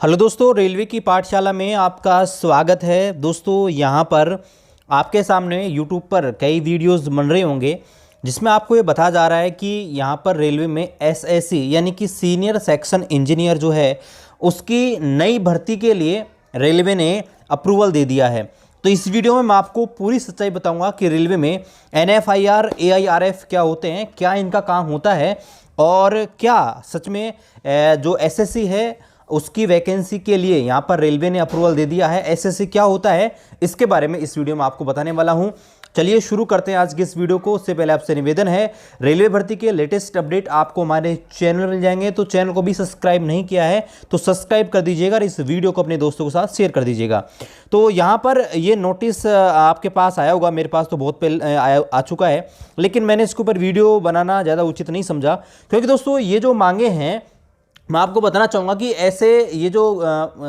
Hello दोस्तों, railway की पाठशाला में आपका स्वागत है। दोस्तों यहाँ पर आपके सामने यूट्यूब पर कई वीडियोस बन रहे होंगे जिसमें आपको ये बताया जा रहा है कि यहाँ पर रेलवे में एसएससी यानी कि सीनियर सेक्शन इंजीनियर जो है उसकी नई भर्ती के लिए रेलवे ने अप्रूवल दे दिया है। तो इस वीडियो में मैं आपको पूरी सच्चाई बताऊंगा कि रेलवे में एनएफआईआर एआईआरएफ क्या होते हैं, क्या इनका काम होता है और क्या सच में जो एसएससी है उसकी वैकेंसी के लिए यहाँ पर रेलवे ने अप्रूवल दे दिया है। एसएससी क्या होता है इसके बारे में इस वीडियो में आपको बताने वाला हूँ। चलिए शुरू करते हैं आज की इस वीडियो को। उससे पहले आपसे निवेदन है, रेलवे भर्ती के लेटेस्ट अपडेट आपको हमारे चैनल मिल जाएंगे, तो चैनल को भी सब्सक्राइब नहीं किया है तो सब्सक्राइब कर दीजिएगा और इस वीडियो को अपने दोस्तों के साथ शेयर कर दीजिएगा। तो यहाँ पर ये नोटिस आपके पास आया होगा, मेरे पास तो बहुत पहले आ चुका है, लेकिन मैंने इसके ऊपर वीडियो बनाना ज़्यादा उचित नहीं समझा क्योंकि दोस्तों ये जो मांगे हैं मैं आपको बताना चाहूँगा कि ऐसे ये जो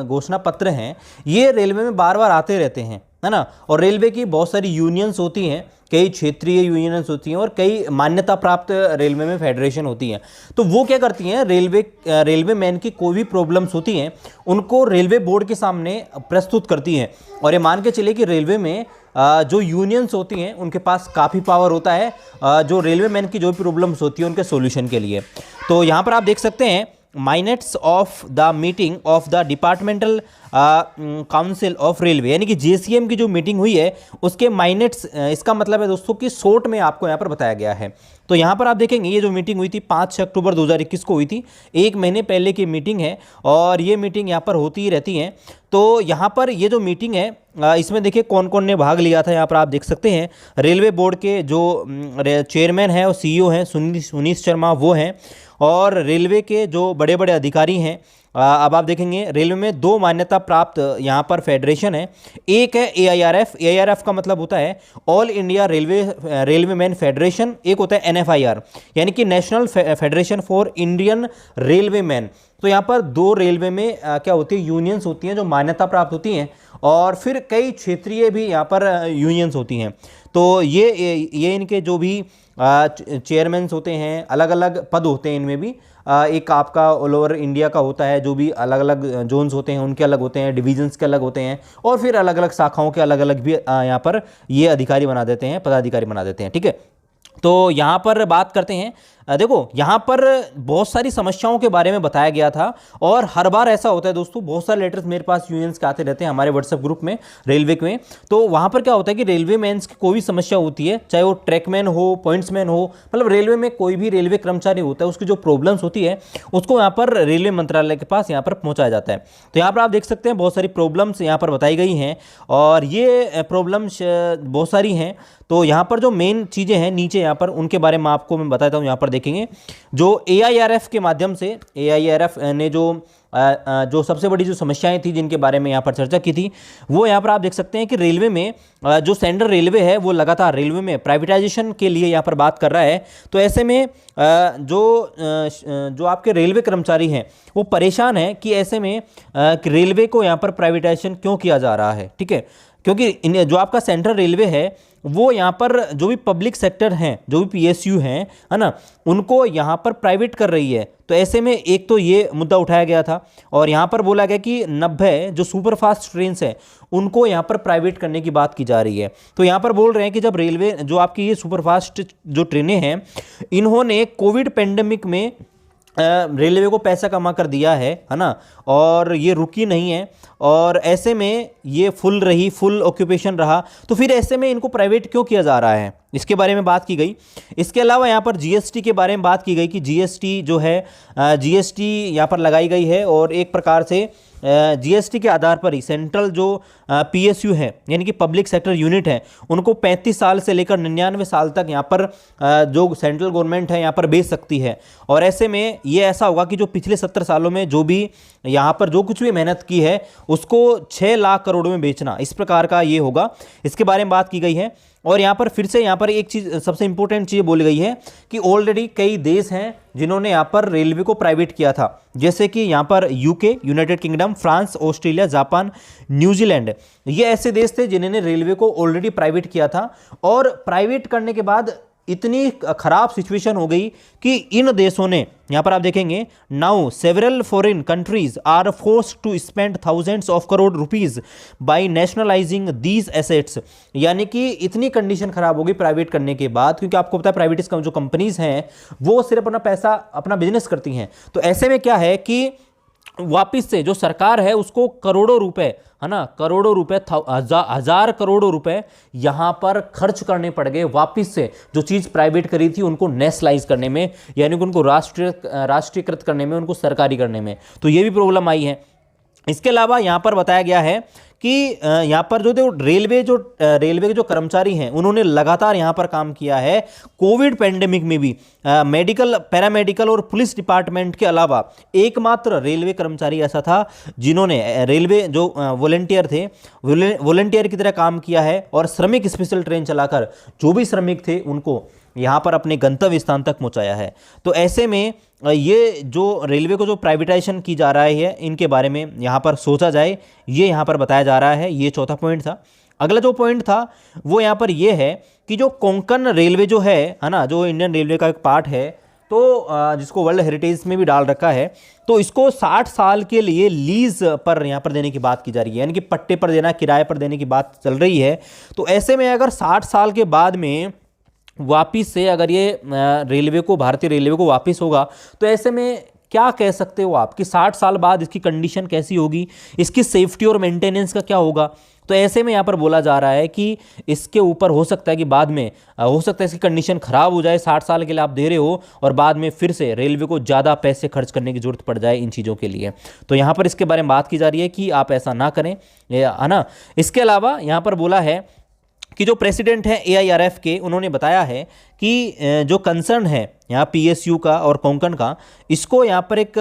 घोषणा पत्र हैं ये रेलवे में बार बार आते रहते हैं, है ना। और रेलवे की बहुत सारी यूनियंस होती हैं, कई क्षेत्रीय यूनियंस होती हैं और कई मान्यता प्राप्त रेलवे में फेडरेशन होती हैं। तो वो क्या करती हैं, रेलवे मैन की कोई भी प्रॉब्लम्स होती हैं उनको रेलवे बोर्ड के सामने प्रस्तुत करती हैं। और ये मान के चलिए कि रेलवे में जो यूनियंस होती हैं उनके पास काफ़ी पावर होता है जो रेलवे मैन की जो भी प्रॉब्लम्स होती हैं उनके सोल्यूशन के लिए। तो यहाँ पर आप देख सकते हैं minutes of the meeting of the departmental council of railway यानी कि जेसीएम की जो मीटिंग हुई है उसके माइनेट्स, इसका मतलब है दोस्तों कि शॉर्ट में आपको यहाँ पर बताया गया है। तो यहाँ पर आप देखेंगे ये जो मीटिंग हुई थी 5 अक्टूबर 2021 को हुई थी, एक महीने पहले की मीटिंग है और ये मीटिंग यहाँ पर होती ही रहती हैं। तो यहाँ पर ये जो मीटिंग है इसमें देखिए कौन कौन ने भाग लिया था। यहाँ पर आप देख सकते हैं रेलवे बोर्ड के जो चेयरमैन है और सीईओ हैं सुनीश शर्मा वो हैं, और रेलवे के जो बड़े बड़े अधिकारी हैं। अब आप देखेंगे रेलवे में 2 मान्यता प्राप्त यहाँ पर फेडरेशन है, एक है एआईआरएफ, एआईआरएफ का मतलब होता है all India railway man federation, एक होता है एनएफआईआर यानी कि national federation for Indian railway man. तो यहाँ पर 2 रेलवे में क्या होती है, यूनियंस होती हैं जो मान्यता प्राप्त होती हैं और फिर कई क्षेत्रीय भी यहाँ पर यूनियंस होती हैं। तो ये इनके जो भी चेयरमैन्स होते हैं, अलग अलग पद होते हैं इनमें भी। एक आपका ऑल ओवर इंडिया का होता है, जो भी अलग अलग जोन्स होते हैं उनके अलग होते हैं, डिवीजन्स के अलग होते हैं और फिर अलग अलग शाखाओं के अलग अलग भी यहाँ पर ये अधिकारी बना देते हैं, पदाधिकारी बना देते हैं। ठीक है, तो यहाँ पर बात करते हैं। देखो यहाँ पर बहुत सारी समस्याओं के बारे में बताया गया था और हर बार ऐसा होता है दोस्तों, बहुत सारे लेटर्स मेरे पास यूनियंस के आते रहते हैं हमारे व्हाट्सएप ग्रुप में रेलवे में। तो वहाँ पर क्या होता है कि रेलवे मैन्स की कोई भी समस्या होती है, चाहे वो ट्रैकमैन हो, पॉइंट्समैन हो, मतलब रेलवे में कोई भी रेलवे कर्मचारी होता है उसकी जो प्रॉब्लम्स होती है उसको यहाँ पर रेलवे मंत्रालय के पास यहाँ पर पहुँचाया जाता है। तो यहाँ पर आप देख सकते हैं बहुत सारी प्रॉब्लम्स यहाँ पर बताई गई हैं और ये प्रॉब्लम्स बहुत सारी हैं। तो यहाँ पर जो मेन चीज़ें हैं नीचे यहाँ पर उनके बारे में आपको मैं बताता हूँ। यहाँ पर देखेंगे जो एआईआरएफ के माध्यम से एआईआरएफ ने जो सबसे बड़ी जो समस्याएं थी जिनके बारे में यहाँ पर चर्चा की थी, वो यहाँ पर आप देख सकते हैं कि रेलवे में जो सेंट्रल रेलवे है वो लगातार रेलवे में प्राइवेटाइजेशन के लिए यहाँ पर बात कर रहा है। तो ऐसे में जो आपके रेलवे कर्मचारी हैं वो परेशान हैं कि ऐसे में रेलवे को यहाँ पर प्राइवेटाइजेशन क्यों किया जा रहा है। ठीक है, क्योंकि जो आपका सेंट्रल रेलवे है वो यहाँ पर जो भी पब्लिक सेक्टर हैं, जो भी पीएसयू हैं, है ना, उनको यहाँ पर प्राइवेट कर रही है। तो ऐसे में एक तो ये मुद्दा उठाया गया था और यहाँ पर बोला गया कि 90 जो सुपरफास्ट ट्रेन्स हैं उनको यहाँ पर प्राइवेट करने की बात की जा रही है। तो यहाँ पर बोल रहे हैं कि जब रेलवे जो आपकी ये सुपरफास्ट जो ट्रेनें हैं इन्होंने कोविड पेंडेमिक में रेलवे को पैसा कमा कर दिया है ना, और ये रुकी नहीं है और ऐसे में ये फुल ऑक्यूपेशन रहा, तो फिर ऐसे में इनको प्राइवेट क्यों किया जा रहा है इसके बारे में बात की गई। इसके अलावा यहाँ पर जीएसटी के बारे में बात की गई कि जीएसटी जो है जीएसटी यहाँ पर लगाई गई है और एक प्रकार से जीएसटी के आधार पर ही सेंट्रल जो पीएसयू है यानी कि पब्लिक सेक्टर यूनिट है उनको 35 साल से लेकर 99 साल तक यहाँ पर जो सेंट्रल गवर्नमेंट है यहाँ पर बेच सकती है। और ऐसे में ये ऐसा होगा कि जो पिछले 70 सालों में जो भी यहाँ पर जो कुछ भी मेहनत की है उसको 6 लाख करोड़ में बेचना, इस प्रकार का ये होगा। इसके बारे में बात की गई है। और यहाँ पर फिर से यहाँ पर एक चीज़ सबसे इंपॉर्टेंट चीज़ बोली गई है कि ऑलरेडी कई देश हैं जिन्होंने यहाँ पर रेलवे को प्राइवेट किया था, जैसे कि यहाँ पर UK, United kingdom, France, Australia, Japan, New Zealand, ये ऐसे देश थे जिन्होंने रेलवे को ऑलरेडी प्राइवेट किया था। और प्राइवेट करने के बाद इतनी खराब सिचुएशन हो गई कि इन देशों ने, यहां पर आप देखेंगे, now several foreign countries are forced to spend thousands of crore rupees by nationalising these assets. यानी कि इतनी कंडीशन खराब हो गई प्राइवेट करने के बाद, क्योंकि आपको पता है प्राइवेट जो कंपनीज हैं वो सिर्फ अपना पैसा, अपना बिजनेस करती हैं। तो ऐसे में क्या है कि वापिस से जो सरकार है उसको करोड़ों रुपए, है ना, करोड़ों रुपए, हजार करोड़ों रुपए यहां पर खर्च करने पड़ गए वापिस से, जो चीज प्राइवेट करी थी उनको नेशनलाइज करने में, यानी कि उनको राष्ट्रीयकृत करने में, उनको सरकारी करने में। तो ये भी प्रॉब्लम आई है। इसके अलावा यहां पर बताया गया है कि यहाँ पर जो रेलवे के जो कर्मचारी हैं उन्होंने लगातार यहाँ पर काम किया है कोविड पैंडेमिक में भी। मेडिकल, पैरामेडिकल और पुलिस डिपार्टमेंट के अलावा एकमात्र रेलवे कर्मचारी ऐसा था जिन्होंने, रेलवे जो वॉलंटियर थे, वॉलंटियर की तरह काम किया है और श्रमिक स्पेशल ट्रेन चलाकर जो भी श्रमिक थे उनको यहाँ पर अपने गंतव्य स्थान तक पहुँचाया है। तो ऐसे में ये जो रेलवे को जो प्राइवेटाइजेशन की जा रहा है इनके बारे में यहाँ पर सोचा जाए, ये यहाँ पर बताया जा रहा है। ये चौथा पॉइंट था। अगला जो पॉइंट था वो यहाँ पर ये है कि जो कोंकण रेलवे जो है ना, जो इंडियन रेलवे का एक पार्ट है, तो जिसको वर्ल्ड हेरिटेज में भी डाल रखा है, तो इसको 60 साल के लिए लीज पर यहाँ पर देने की बात की जा रही है, यानी कि पट्टे पर देना, किराए पर देने की बात चल रही है। तो ऐसे में अगर 60 साल के बाद में वापिस से अगर ये रेलवे को, भारतीय रेलवे को वापिस होगा, तो ऐसे में क्या कह सकते हो आप कि 60 साल बाद इसकी कंडीशन कैसी होगी, इसकी सेफ्टी और मेंटेनेंस का क्या होगा। तो ऐसे में यहाँ पर बोला जा रहा है कि इसके ऊपर हो सकता है कि बाद में हो सकता है इसकी कंडीशन खराब हो जाए, 60 साल के लिए आप दे रहे हो और बाद में फिर से रेलवे को ज़्यादा पैसे खर्च करने की जरूरत पड़ जाए इन चीज़ों के लिए। तो यहाँ पर इसके बारे में बात की जा रही है कि आप ऐसा ना करें, है ना। इसके अलावा यहाँ पर बोला है कि जो प्रेसिडेंट हैं AIRF के, उन्होंने बताया है कि जो कंसर्न है यहाँ PSU का और कोंकण का, इसको यहाँ पर एक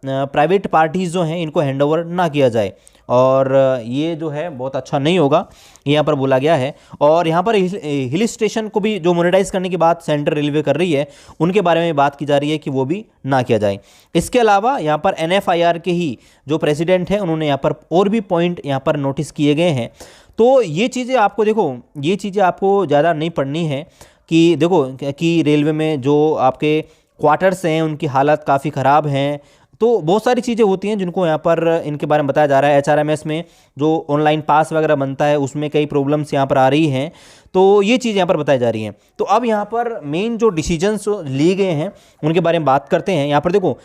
प्राइवेट पार्टीज जो हैं इनको हैंडओवर ना किया जाए, और ये जो है बहुत अच्छा नहीं होगा, यहाँ पर बोला गया है। और यहाँ पर हिल स्टेशन को भी जो मोनेटाइज करने की बात सेंट्रल रेलवे कर रही है, उनके बारे में बात की जा रही है कि वो भी ना किया जाए। इसके अलावा यहाँ पर NFIR के ही जो प्रेसिडेंट हैं उन्होंने यहाँ पर और भी पॉइंट यहाँ पर नोटिस किए गए हैं। तो ये चीज़ें आपको, देखो ये चीज़ें आपको ज़्यादा नहीं पढ़नी है कि देखो कि रेलवे में जो आपके क्वार्टर्स हैं उनकी हालत काफ़ी ख़राब हैं। तो बहुत सारी चीज़ें होती हैं जिनको यहाँ पर इनके बारे में बताया जा रहा है। HRMS में जो ऑनलाइन पास वगैरह बनता है उसमें कई प्रॉब्लम्स यहाँ पर आ रही हैं, तो ये चीज़ यहाँ पर बताई जा रही हैं। तो अब यहाँ पर मेन जो डिसीजंस लिए गए हैं उनके बारे में बात करते हैं। यहाँ पर देखो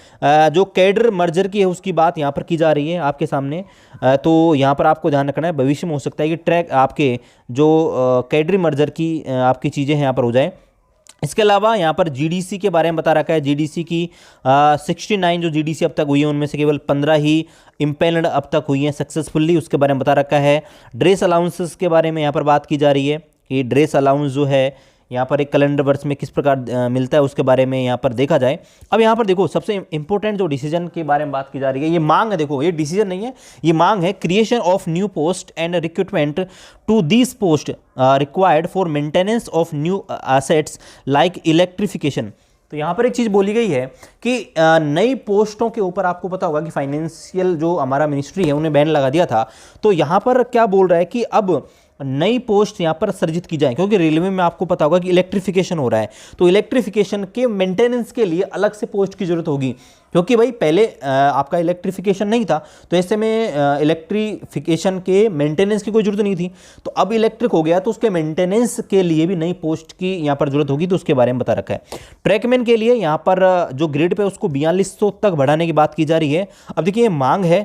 जो कैडर मर्जर की है उसकी बात यहाँ पर की जा रही है आपके सामने। तो यहाँ पर आपको ध्यान रखना है, भविष्य में हो सकता है कि ट्रैक आपके जो कैडर मर्जर की आपकी चीज़ें हैं यहाँ पर हो जाए। इसके अलावा यहाँ पर GDC के बारे में बता रखा है। GDC की 69 जो GDC अब तक हुई है उनमें से केवल 15 ही इम्पेल्ड अब तक हुई हैं सक्सेसफुली, उसके बारे में बता रखा है। ड्रेस अलाउंसेस के बारे में यहाँ पर बात की जा रही है कि ड्रेस अलाउंस जो है यहाँ पर एक कैलेंडर वर्ष में किस प्रकार मिलता है उसके बारे में यहाँ पर देखा जाए। अब यहाँ पर देखो सबसे इंपॉर्टेंट जो डिसीजन के बारे में बात की जा रही है, ये मांग है। देखो ये डिसीजन नहीं है, ये मांग है। Creation of new post and recruitment to this post required for maintenance of new assets like electrification. तो यहाँ पर एक चीज़ बोली गई है कि नई पोस्टों के ऊपर आपको पता होगा कि फाइनेंशियल जो हमारा मिनिस्ट्री है उन्हें बैन लगा दिया था। तो यहाँ पर क्या बोल रहा है कि अब नई पोस्ट यहाँ पर सर्जित की जाए, क्योंकि रेलवे में आपको पता होगा कि इलेक्ट्रिफिकेशन हो रहा है। तो इलेक्ट्रिफिकेशन के मेंटेनेंस के लिए अलग से पोस्ट की जरूरत होगी, क्योंकि भाई पहले आपका इलेक्ट्रिफिकेशन नहीं था, तो ऐसे में इलेक्ट्रिफिकेशन के मेंटेनेंस की कोई जरूरत नहीं थी। तो अब इलेक्ट्रिक हो गया तो उसके मेंटेनेंस के लिए भी नई पोस्ट की यहाँ पर जरूरत होगी, तो उसके बारे में बता रखा है। ट्रैकमैन के लिए यहाँ पर जो ग्रेड पे उसको 4200 तक बढ़ाने की बात की जा रही है। अब देखिए ये मांग है,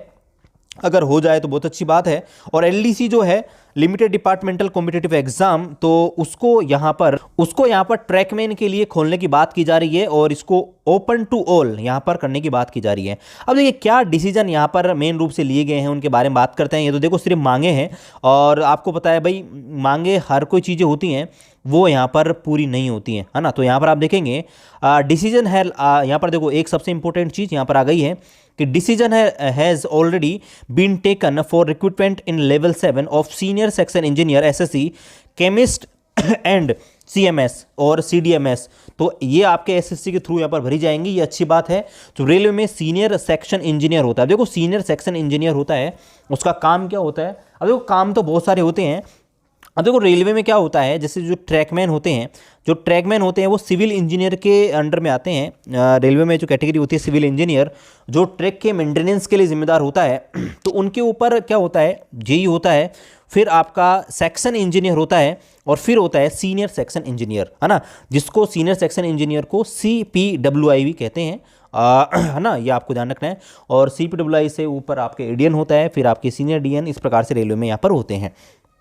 अगर हो जाए तो बहुत अच्छी बात है। और LDC जो है लिमिटेड डिपार्टमेंटल कॉम्पिटिटिव एग्जाम, तो उसको यहाँ पर ट्रैकमैन के लिए खोलने की बात की जा रही है और इसको ओपन टू ऑल यहाँ पर करने की बात की जा रही है। अब देखिए क्या डिसीजन यहाँ पर मेन रूप से लिए गए हैं उनके बारे में बात करते हैं। ये तो देखो सिर्फ मांगे हैं, और आपको पता है भाई मांगे हर कोई चीज़ें होती हैं वो यहाँ पर पूरी नहीं होती हैं, है ना। तो यहाँ पर आप देखेंगे डिसीजन है, यहाँ पर देखो एक सबसे इंपॉर्टेंट चीज़ यहाँ पर आ गई है कि decision has already been taken for recruitment in level 7 of senior section engineer SSC chemist and CMS और CDMS। तो ये आपके SSC के थ्रू यहाँ पर भरी जाएंगी, ये अच्छी बात है। तो रेलवे में सीनियर सेक्शन इंजीनियर होता है। देखो सीनियर सेक्शन इंजीनियर होता है, उसका काम क्या होता है? अब देखो काम तो बहुत सारे होते हैं। अब देखो रेलवे में क्या होता है, जैसे जो ट्रैकमैन होते हैं, जो ट्रैकमैन होते हैं वो सिविल इंजीनियर के अंडर में आते हैं। रेलवे में जो कैटेगरी होती है सिविल इंजीनियर, जो ट्रैक के मेंटेनेंस के लिए जिम्मेदार होता है तो उनके ऊपर क्या होता है, जेई होता है, फिर आपका सेक्शन इंजीनियर होता है, और फिर होता है सीनियर सेक्शन इंजीनियर, है ना, जिसको सीनियर सेक्शन इंजीनियर को CPWI भी कहते हैं, है ना, ये आपको ध्यान रखना है। और CPWI से ऊपर आपके एडीएन होता है, फिर आपके सीनियर डीएन, इस प्रकार से रेलवे में यहाँ पर होते हैं,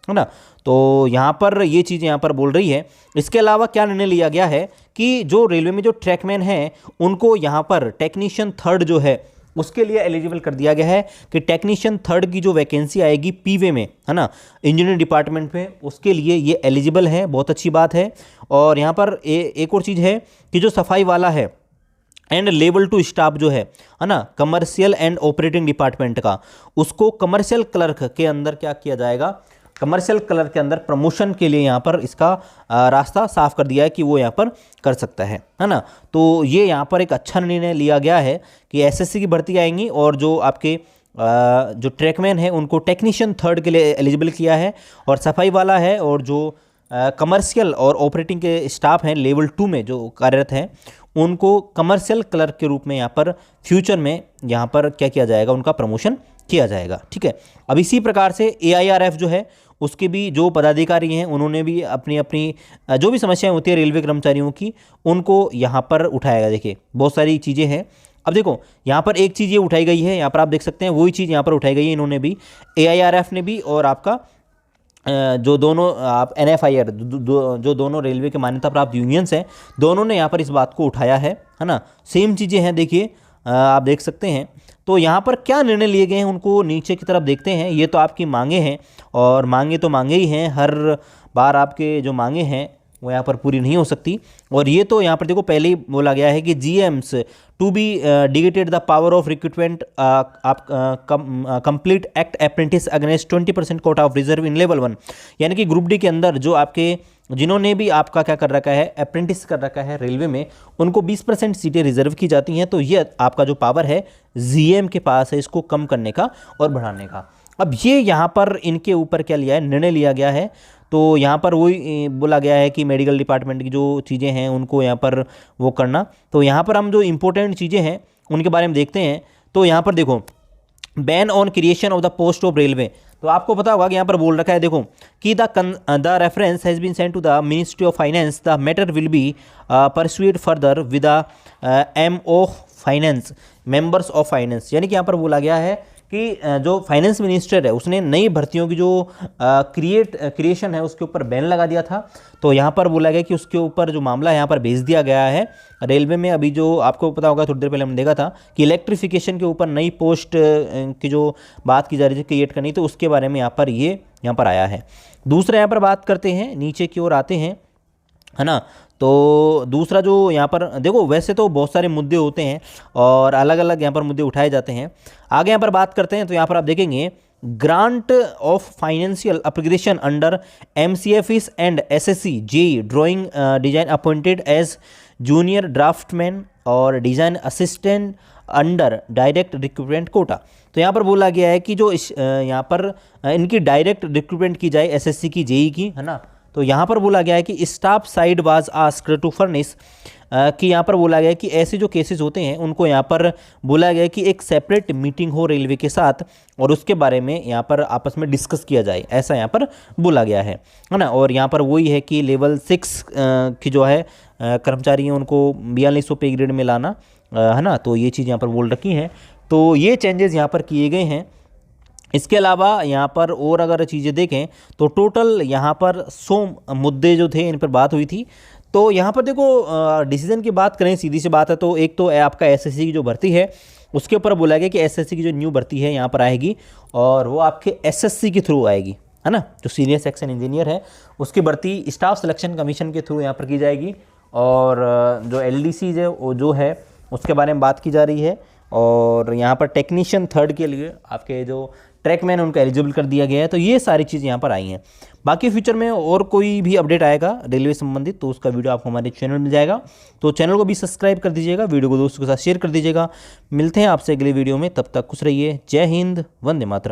है ना। तो यहाँ पर ये चीज़ यहाँ पर बोल रही है। इसके अलावा क्या निर्णय लिया गया है कि जो रेलवे में जो ट्रैकमैन हैं उनको यहाँ पर टेक्नीशियन थर्ड जो है उसके लिए एलिजिबल कर दिया गया है कि टेक्नीशियन थर्ड की जो वैकेंसी आएगी पीवे में, है ना, इंजीनियरिंग डिपार्टमेंट में, उसके लिए ये एलिजिबल है। बहुत अच्छी बात है। और यहाँ पर एक और चीज़ है कि जो सफाई वाला है एंड लेवल 2 स्टाफ जो है ना, कमर्शियल एंड ऑपरेटिंग डिपार्टमेंट का, उसको कमर्शियल क्लर्क के अंदर क्या किया जाएगा, कमर्शियल क्लर्क के अंदर प्रमोशन के लिए यहाँ पर इसका रास्ता साफ कर दिया है कि वो यहाँ पर कर सकता है ना। तो ये यहाँ पर एक अच्छा निर्णय लिया गया है कि एसएससी की भर्ती आएंगी और जो आपके जो ट्रैकमैन है उनको टेक्नीशियन थर्ड के लिए एलिजिबल किया है, और सफाई वाला है और जो कमर्शियल और ऑपरेटिंग के स्टाफ हैं लेवल 2 में जो कार्यरत हैं उनको कमर्शियल क्लर्क के रूप में यहाँ पर फ्यूचर में यहाँ पर क्या किया जाएगा, उनका प्रमोशन किया जाएगा। ठीक है। अब इसी प्रकार से AIRF जो है उसके भी जो पदाधिकारी हैं उन्होंने भी अपनी अपनी जो भी समस्याएं होती है रेलवे कर्मचारियों की उनको यहाँ पर उठाया गया। देखिए बहुत सारी चीज़ें हैं। अब देखो यहाँ पर एक चीज़ ये उठाई गई है, यहाँ पर आप देख सकते हैं वही चीज़ यहाँ पर उठाई गई है, इन्होंने भी, AIRF ने भी, और आपका जो दोनों आप NFIR जो दोनों रेलवे के मान्यता प्राप्त यूनियंस हैं दोनों ने यहाँ पर इस बात को उठाया है ना। सेम चीज़ें हैं, देखिए आप देख सकते हैं। तो यहाँ पर क्या निर्णय लिए गए हैं उनको नीचे की तरफ देखते हैं। ये तो आपकी मांगे हैं, और मांगे तो मांगे ही हैं, हर बार आपके जो मांगे हैं वो यहाँ पर पूरी नहीं हो सकती। और ये तो यहाँ पर देखो पहले ही बोला गया है कि GMs to be delegated the power of recruitment of complete act apprentice against 20% quota of reserve in level 1, यानी कि ग्रुप डी के अंदर जो आपके जिन्होंने भी आपका क्या कर रखा है, अप्रेंटिस कर रखा है रेलवे में, उनको 20% सीटें रिजर्व की जाती हैं। तो ये आपका जो पावर है GM के पास है इसको कम करने का और बढ़ाने का। अब ये यहाँ पर इनके ऊपर क्या लिया है, निर्णय लिया गया है। तो यहाँ पर वही बोला गया है कि मेडिकल डिपार्टमेंट की जो चीज़ें हैं उनको यहाँ पर वो करना। तो यहाँ पर हम जो इम्पोर्टेंट चीज़ें हैं उनके बारे में देखते हैं। तो यहाँ पर देखो ban on creation of the post of railway, तो आपको पता होगा कि यहाँ पर बोल रखा है देखो कि the reference has been sent to the ministry of finance, the matter will be pursued further with the MO finance, members of finance. यानी कि यहाँ पर बोला गया है कि जो फाइनेंस मिनिस्टर है उसने नई भर्तियों की जो क्रिएशन है उसके ऊपर बैन लगा दिया था। तो यहाँ पर बोला गया कि उसके ऊपर जो मामला है यहाँ पर भेज दिया गया है रेलवे में। अभी जो आपको पता होगा थोड़ी देर पहले हमने देखा था कि इलेक्ट्रिफिकेशन के ऊपर नई पोस्ट की जो बात की जा रही थी क्रिएट करनी, तो उसके बारे में यहाँ पर आया है। दूसरा यहाँ पर बात करते हैं, नीचे की ओर आते हैं, है ना। तो दूसरा जो यहाँ पर देखो वैसे तो बहुत सारे मुद्दे होते हैं और अलग अलग यहाँ पर मुद्दे उठाए जाते हैं। आगे यहाँ पर बात करते हैं तो यहाँ पर आप देखेंगे grant of financial upgradation under MCFs and SSC JEE drawing design appointed as junior draftsman और design assistant under direct recruitment quota. तो यहाँ पर बोला गया है कि जो यहाँ पर इनकी डायरेक्ट रिक्रूटमेंट की जाए SSC की JEE की, है ना। तो यहाँ पर बोला गया है कि staff side was asked to furnish, कि यहाँ पर बोला गया है कि ऐसे जो केसेस होते हैं उनको यहाँ पर बोला गया है कि एक सेपरेट मीटिंग हो रेलवे के साथ और उसके बारे में यहाँ पर आपस में डिस्कस किया जाए, ऐसा यहाँ पर बोला गया है ना। और यहाँ पर वही है कि लेवल 6 की जो है कर्मचारी हैं उनको 4200 पे ग्रेड में लाना, है ना। तो ये चीज़ यहाँ पर बोल रखी है। तो ये चेंजेस यहाँ पर किए गए हैं। इसके अलावा यहाँ पर और अगर चीज़ें देखें तो टोटल यहाँ पर 100 मुद्दे जो थे इन पर बात हुई थी। तो यहाँ पर देखो डिसीजन की बात करें, सीधी सी बात है, तो एक तो आपका SSC की जो भर्ती है उसके ऊपर बोला गया कि SSC की जो न्यू भर्ती है यहाँ पर आएगी और वो आपके SSC के थ्रू आएगी, है ना। जो सीनियर सेक्शन इंजीनियर है उसकी भर्ती स्टाफ सिलेक्शन कमीशन के थ्रू यहाँ पर की जाएगी। और जो LDC जो है उसके बारे में बात की जा रही है। और यहाँ पर टेक्नीशियन थर्ड के लिए आपके जो ट्रैकमैन उनको एलिजिबल कर दिया गया है। तो ये सारी चीज़ें यहाँ पर आई हैं। बाकी फ्यूचर में और कोई भी अपडेट आएगा रेलवे संबंधित तो उसका वीडियो आपको हमारे चैनल में मिल जाएगा। तो चैनल को भी सब्सक्राइब कर दीजिएगा, वीडियो को दोस्तों के साथ शेयर कर दीजिएगा। मिलते हैं आपसे अगले वीडियो में, तब तक खुश रहिए। जय हिंद, वंदे मातरम।